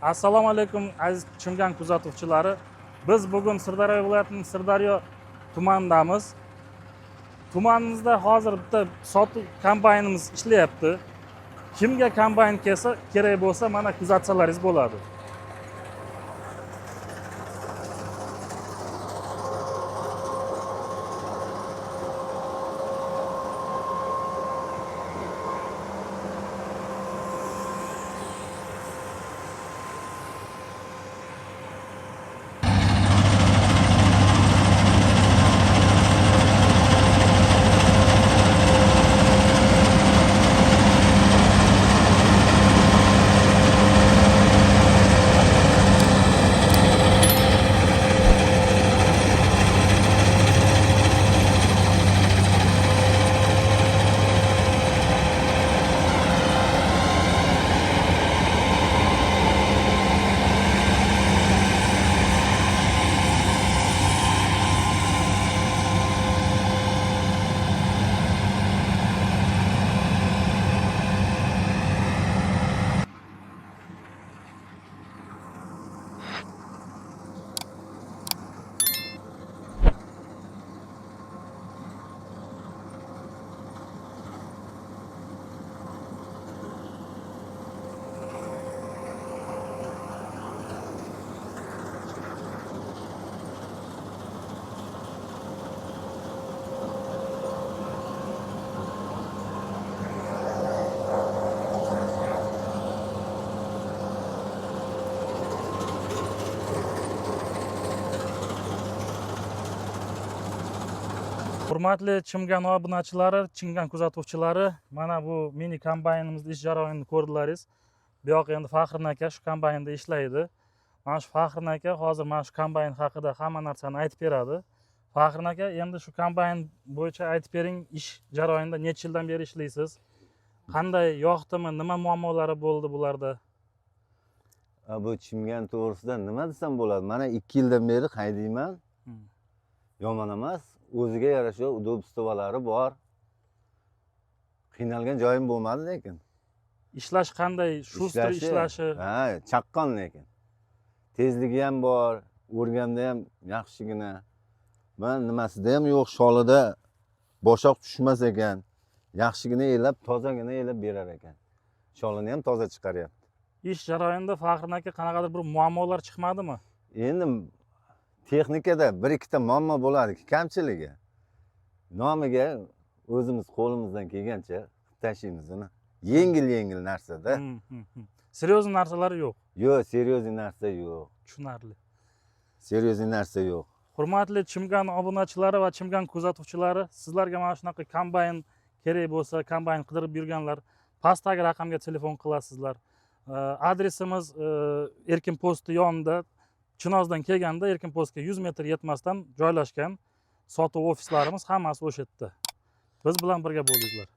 Assalomu alaykum aziz Chimgan kuzatuvchilari. Biz bugun Sirdaryo viloyatining Sirdaryo tumanidamiz. Tumanimizda hozir bitta sotuv kombaynimiz ishlayapti. Kimga kombayn kerak bo'lsa, mana kuzatsalaringiz bo'ladi. Hurmatli Chimgan obunachilari, Chimgan kuzatuvchilari, mana bu mini kombaynimizning ish jarayonini ko'rdilaringiz. Bu yoq endi Faxrin aka shu kombaynda ishlaydi. Mana shu Faxrin aka hozir mana shu kombayn haqida hamma narsani aytib beradi. Faxrin aka, endi shu kombayn bo'yicha aytib bering, ish jarayonida necha yildan beri ishlaysiz? Qanday, yoqdimi, nima muammolari bo'ldi bularda? Bu Chimgan to'g'risida nima desam bo'ladi? Mana 2 yildan beri haydayman. Yomon emas. O'ziga yarasha udobstvolari bor. Qiynalgan joyim bo'lmadi lekin. Ishlash qanday? Shustr ishlashi. Ha, chaqqon lekin. Tezligi ham bor, o'rganda ham yaxshigina. Men nimasida ham yo'q, sholida boshoq tushmas ekan. Yaxshigina elab, tozagina elab berar ekan. Sholini ham toza chiqaryapti. Ish jarayonida Faxrin aka qanaqadir bir muammolar chiqmadimi? Endi texnikada bir ikkita muammo bo'ladi, kamchiligi. Nomiga o'zimiz qo'limizdan kelgancha tashlaymiz uni. Yengil narsada. Seryoz narsalar yo'q. Yo'q, seryoz narsa yo'q. Tushunarli. Seryoz narsa yo'q. Hurmatli Chimgan obunachilari va Chimgan kuzatuvchilari, sizlarga mana shunaqa kombayn kerak bo'lsa, kombayn qidirib yurganlar, pastdagi raqamga telefon qilasizlar. Adresimiz Erkin posti yonida, Chinozdan kelganda Erkin postga 100 metr yetmasdan joylashgan. Sotuv ofislarimiz hammasi o'sha yerda. Biz bilan birga bo'linglar.